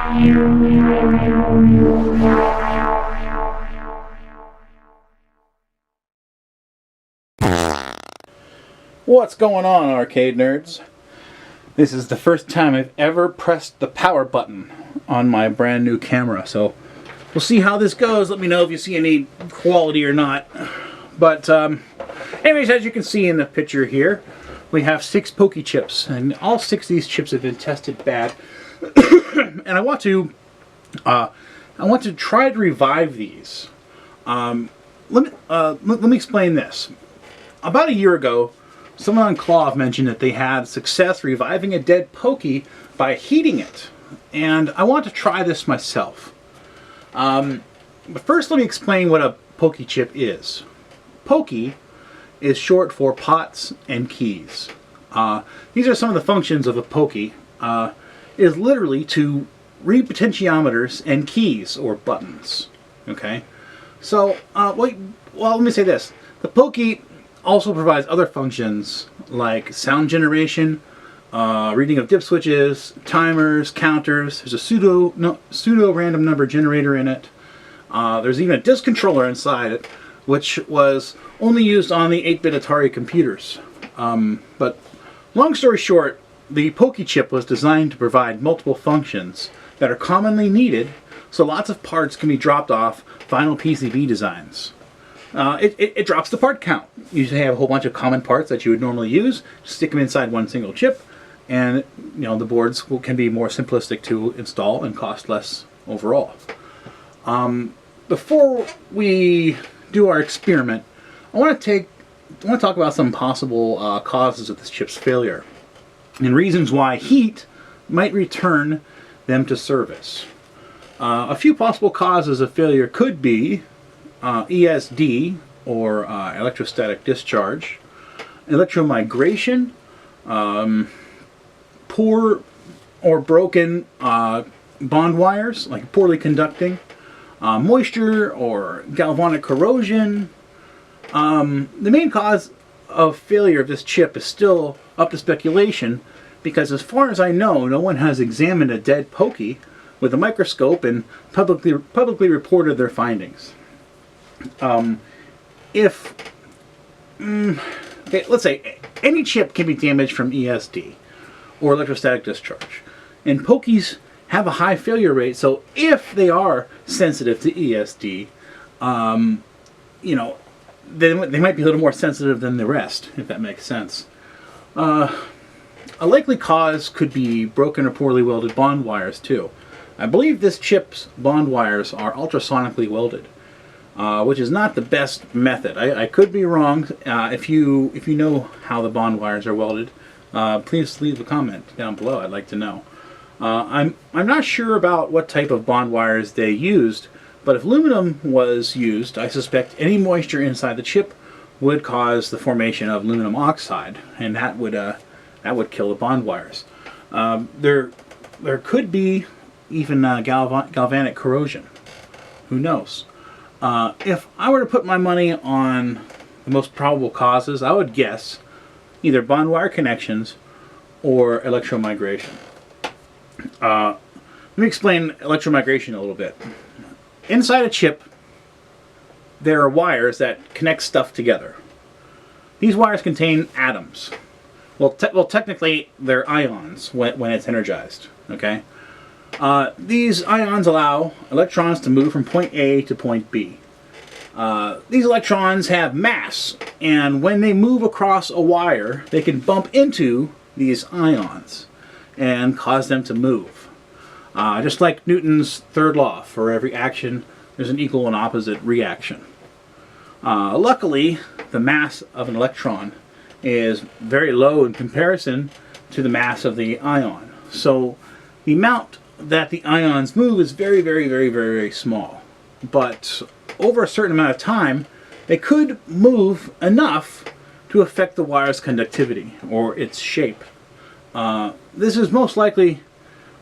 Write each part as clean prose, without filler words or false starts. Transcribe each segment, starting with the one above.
What's going on, arcade nerds? This is the first time I've ever pressed the power button on my brand new camera, so we'll see how this goes. Let me know if you see any quality or not. But anyways, as you can see in the picture here, we have 6 pokey chips, and all 6 of these chips have been tested bad. And I want to try to revive these. Let me explain this. About a year ago, someone on Claw mentioned that they had success reviving a dead pokey by heating it, and I want to try this myself. But first, let me explain what a pokey chip is. Pokey is short for pots and keys. These are some of the functions of a pokey. It is literally to read potentiometers and keys or buttons. Okay, so well, let me say this: the pokey also provides other functions like sound generation, reading of dip switches, timers, counters. There's a pseudo random number generator in it. There's even a disk controller inside it, which was only used on the 8-bit Atari computers. But long story short, the pokey chip was designed to provide multiple functions that are commonly needed, so lots of parts can be dropped off final PCB designs. It drops the part count. You usually have a whole bunch of common parts that you would normally use, stick them inside one single chip, and the boards can be more simplistic to install and cost less overall. Before we do our experiment, I want to talk about some possible causes of this chip's failure and reasons why heat might return them to service. A few possible causes of failure could be ESD, or electrostatic discharge, electromigration, poor or broken bond wires, like poorly conducting, moisture or galvanic corrosion. The main cause of failure of this chip is still up to speculation, because as far as I know, no one has examined a dead pokey with a microscope and publicly reported their findings. Okay, let's say any chip can be damaged from ESD or electrostatic discharge, and pokies have a high failure rate, so if they are sensitive to ESD, they might be a little more sensitive than the rest, if that makes sense. A likely cause could be broken or poorly welded bond wires too. I believe this chip's bond wires are ultrasonically welded, which is not the best method. I could be wrong. If you know how the bond wires are welded, please leave a comment down below. I'd like to know. I'm not sure about what type of bond wires they used, but if aluminum was used, I suspect any moisture inside the chip would cause the formation of aluminum oxide, and that would kill the bond wires. There could be even galvanic corrosion. Who knows? If I were to put my money on the most probable causes, I would guess either bond wire connections or electromigration. Let me explain electromigration a little bit. Inside a chip, there are wires that connect stuff together. These wires contain atoms. Well, technically, they're ions when it's energized. Okay. These ions allow electrons to move from point A to point B. These electrons have mass, and when they move across a wire, they can bump into these ions and cause them to move. Just like Newton's third law, for every action, there's an equal and opposite reaction. Luckily, the mass of an electron is very low in comparison to the mass of the ion. So the amount that the ions move is very, very, very, very, very small. But over a certain amount of time, they could move enough to affect the wire's conductivity or its shape. This is most likely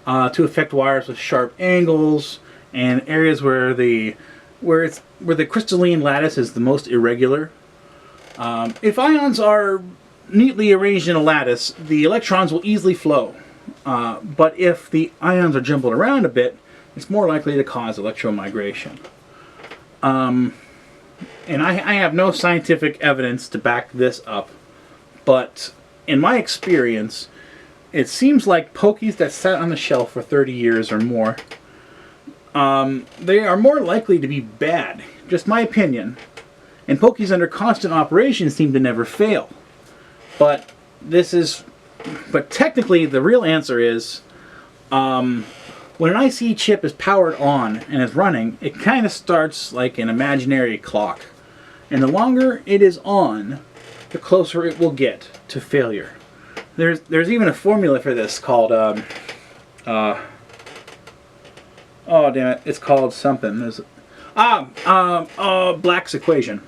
to affect wires with sharp angles and areas where the crystalline lattice is the most irregular. If ions are neatly arranged in a lattice, the electrons will easily flow. but if the ions are jumbled around a bit, it's more likely to cause electromigration. And I have no scientific evidence to back this up, but in my experience, it seems like pokies that sat on the shelf for 30 years or more, they are more likely to be bad. Just my opinion. And pokies under constant operation seem to never fail. But technically the real answer is, when an IC chip is powered on and is running, it kind of starts like an imaginary clock. And the longer it is on, the closer it will get to failure. There's even a formula for this called, oh damn it, it's called something. Black's equation.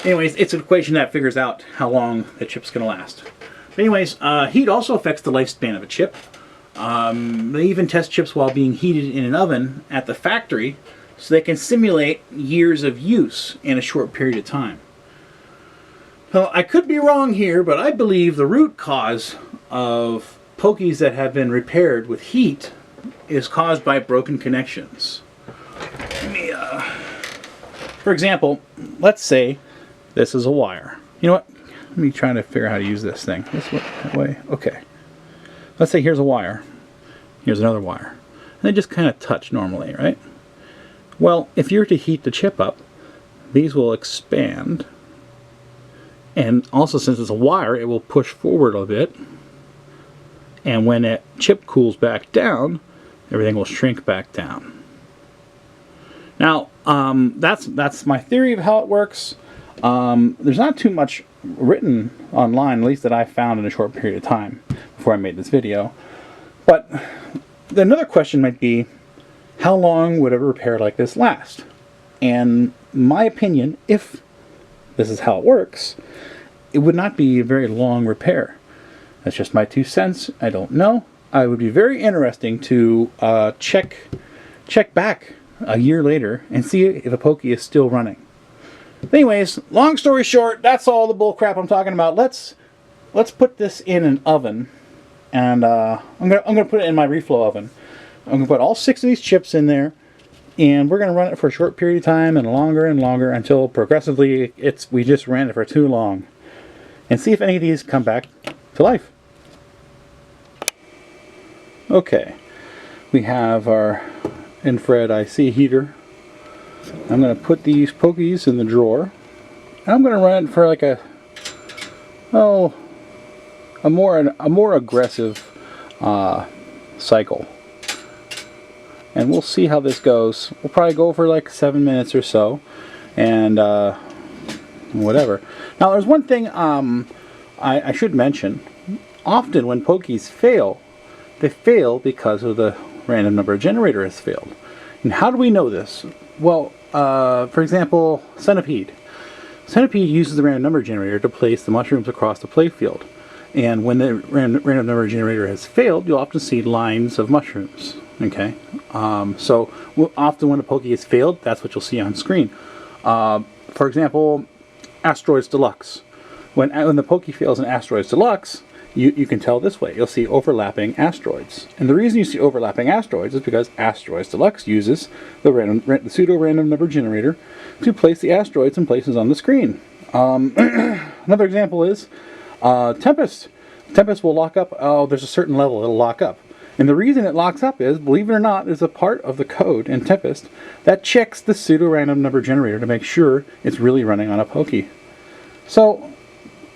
Anyways, it's an equation that figures out how long the chip's going to last. But anyways, heat also affects the lifespan of a chip. They even test chips while being heated in an oven at the factory so they can simulate years of use in a short period of time. Well, I could be wrong here, but I believe the root cause of pokies that have been repaired with heat is caused by broken connections. For example, let's say this is a wire. You know what? Let me try to figure out how to use this thing. This way, that way. Okay. Let's say here's a wire. Here's another wire. And they just kind of touch normally, right? Well, if you're to heat the chip up, these will expand. And also, since it's a wire, it will push forward a bit. And when that chip cools back down, everything will shrink back down. Now, that's my theory of how it works. There's not too much written online, at least that I found in a short period of time before I made this video. But another question might be, how long would a repair like this last? And my opinion, if this is how it works, it would not be a very long repair. That's just my 2 cents. I don't know. It would be very interesting to check back a year later and see if a pokey is still running. Anyways, long story short, that's all the bull crap I'm talking about. Let's put this in an oven, and I'm gonna put it in my reflow oven. I'm gonna put all 6 of these chips in there, and we're gonna run it for a short period of time and longer until progressively we just ran it for too long, and see if any of these come back to life. Okay, we have our infrared IC heater. I'm going to put these pokies in the drawer, and I'm going to run it for like a more aggressive cycle, and we'll see how this goes. We'll probably go for like 7 minutes or so, and whatever. Now, there's one thing I should mention. Often when pokies fail, they fail because of the random number generator has failed. And how do we know this? Well, for example, Centipede. Centipede uses the random number generator to place the mushrooms across the playfield. And when the random number generator has failed, you'll often see lines of mushrooms. Okay? So often when a pokey has failed, that's what you'll see on screen. For example, Asteroids Deluxe. When the pokey fails in Asteroids Deluxe, you can tell this way. You'll see overlapping asteroids. And the reason you see overlapping asteroids is because Asteroids Deluxe uses the pseudo-random number generator to place the asteroids in places on the screen. Another example is Tempest. Tempest will lock up. Oh, there's a certain level it'll lock up. And the reason it locks up is, believe it or not, there's a part of the code in Tempest that checks the pseudo-random number generator to make sure it's really running on a pokey. So,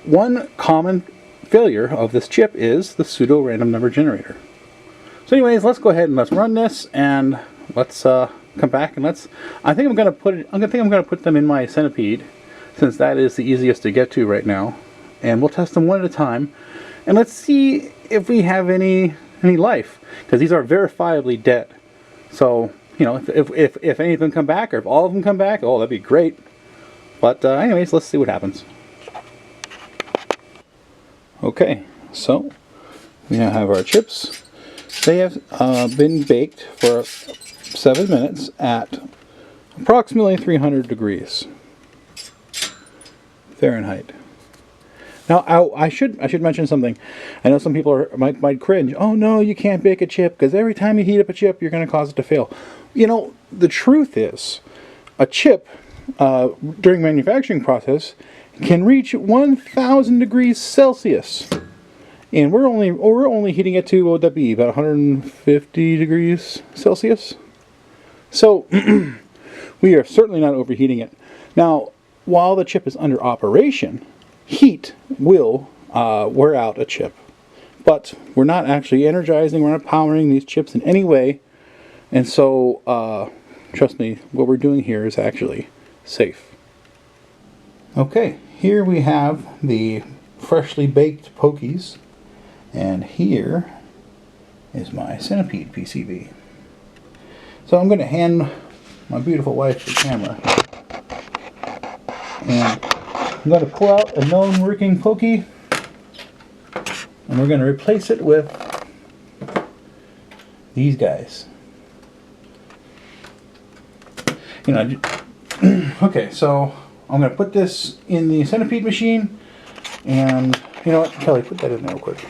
one common failure of this chip is the pseudo-random number generator. So anyways, let's go ahead and let's run this, and let's come back and I think I'm going to put them in my Centipede, since that is the easiest to get to right now, and we'll test them one at a time, and let's see if we have any life, because these are verifiably dead. So, you know, if any of them come back, or if all of them come back, oh, that'd be great. But anyways, let's see what happens. Okay, so we now have our chips. They have been baked for 7 minutes at approximately 300 degrees Fahrenheit. Now, I should mention something. I know some people might cringe. Oh no, you can't bake a chip because every time you heat up a chip, you're going to cause it to fail. You know, the truth is, a chip during manufacturing process can reach 1,000 degrees Celsius, and we're only heating it to, what would that be? About 150 degrees Celsius. So we are certainly not overheating it. Now, while the chip is under operation, heat will wear out a chip, but we're not actually energizing, we're not powering these chips in any way, and so trust me, what we're doing here is actually safe. Okay, here we have the freshly baked pokies, and here is my centipede PCB. So I'm going to hand my beautiful wife the camera, and I'm going to pull out a known working pokey, and we're going to replace it with these guys. You know, okay, so I'm going to put this in the centipede machine, and you know what, Kelly, put that in there real quick.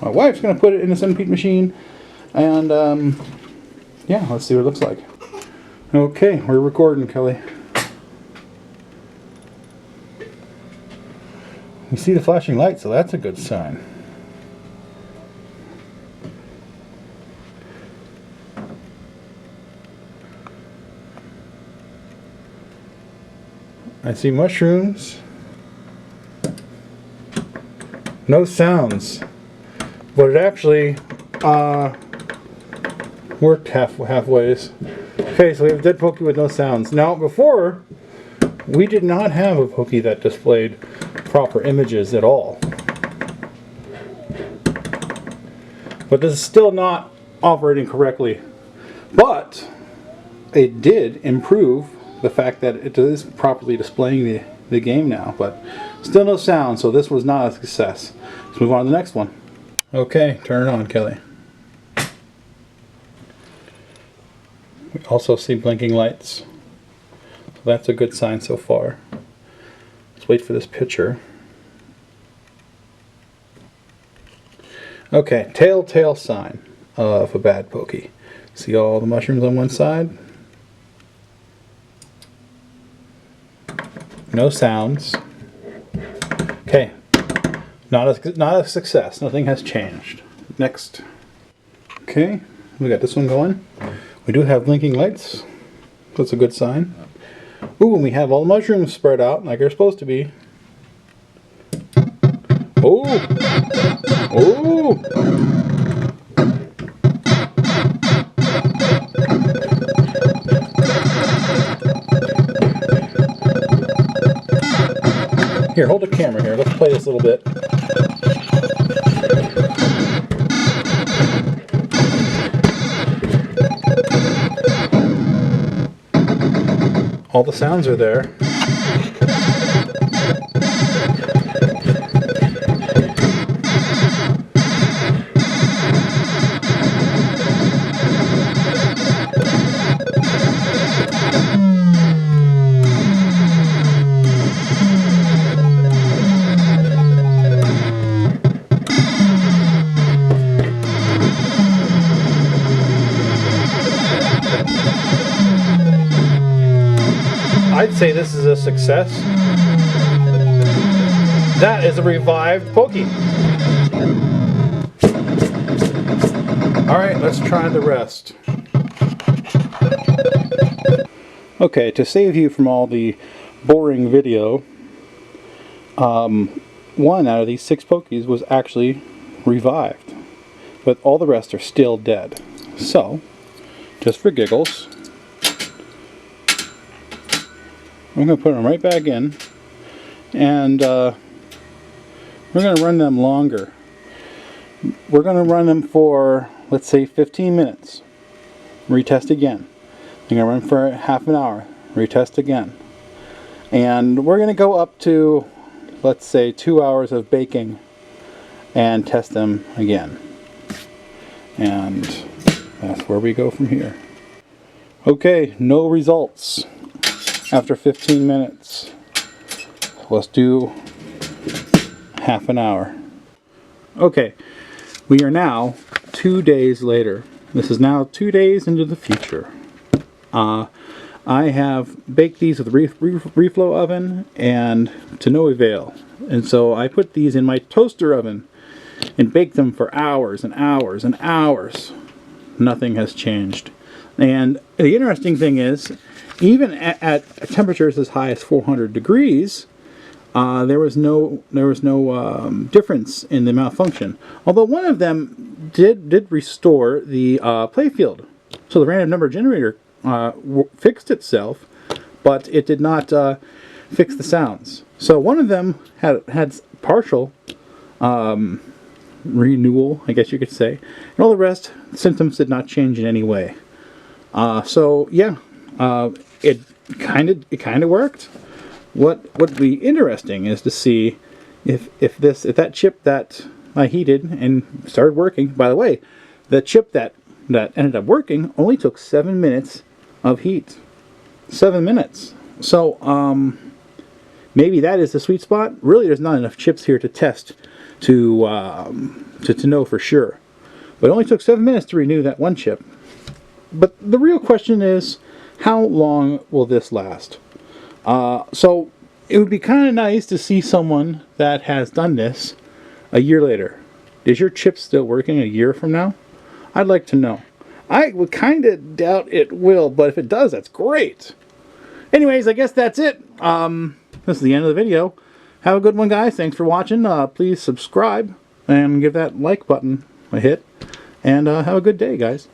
My wife's going to put it in the centipede machine, and yeah, let's see what it looks like. Okay, we're recording, Kelly. We see the flashing light, so that's a good sign. I see mushrooms. No sounds. But it actually worked halfways. Okay, so we have a dead pokey with no sounds. Now, before, we did not have a pokey that displayed proper images at all. But this is still not operating correctly. But it did improve the fact that it is properly displaying the game now. But still no sound, so this was not a success. Let's move on to the next one. Okay, turn it on, Kelly. We also see blinking lights. So that's a good sign so far. Let's wait for this picture. Okay, telltale sign of a bad pokey. See all the mushrooms on one side? No sounds. Okay, not a success. Nothing has changed. Next. Okay, we got this one going. We do have blinking lights. That's a good sign. Ooh, and we have all the mushrooms spread out like they're supposed to be. Oh! Oh! Here, hold the camera here. Let's play this a little bit. All the sounds are there. I'd say this is a success. That is a revived pokey. Alright, let's try the rest. Okay, to save you from all the boring video, one out of these 6 pokies was actually revived, but all the rest are still dead. So, just for giggles, I'm going to put them right back in, and we're going to run them longer. We're going to run them for, let's say, 15 minutes. Retest again. I'm going to run for half an hour. Retest again. And we're going to go up to, let's say, 2 hours of baking and test them again. And that's where we go from here. Okay, no results. after 15 minutes. Let's do half an hour. Okay, we are now 2 days later. This is now 2 days into the future. I have baked these with a reflow oven and to no avail. And so I put these in my toaster oven and baked them for hours and hours and hours. Nothing has changed. And the interesting thing is, even at temperatures as high as 400 degrees, there was no difference in the malfunction. Although one of them did restore the playfield, so the random number generator fixed itself, but it did not fix the sounds. So one of them had partial renewal, I guess you could say, and all the rest symptoms did not change in any way. So yeah, it kind of worked. What would be interesting is to see if that chip that I heated and started working. By the way, the chip that ended up working only took 7 minutes of heat. 7 minutes. So maybe that is the sweet spot. Really, there's not enough chips here to test to know for sure. But it only took 7 minutes to renew that one chip. But the real question is, how long will this last? So it would be kind of nice to see someone that has done this a year later. Is your chip still working a year from now? I'd like to know. I would kind of doubt it will, but if it does, that's great. Anyways, I guess that's it. This is the end of the video. Have a good one, guys. Thanks for watching. Please subscribe and give that like button a hit. And have a good day, guys.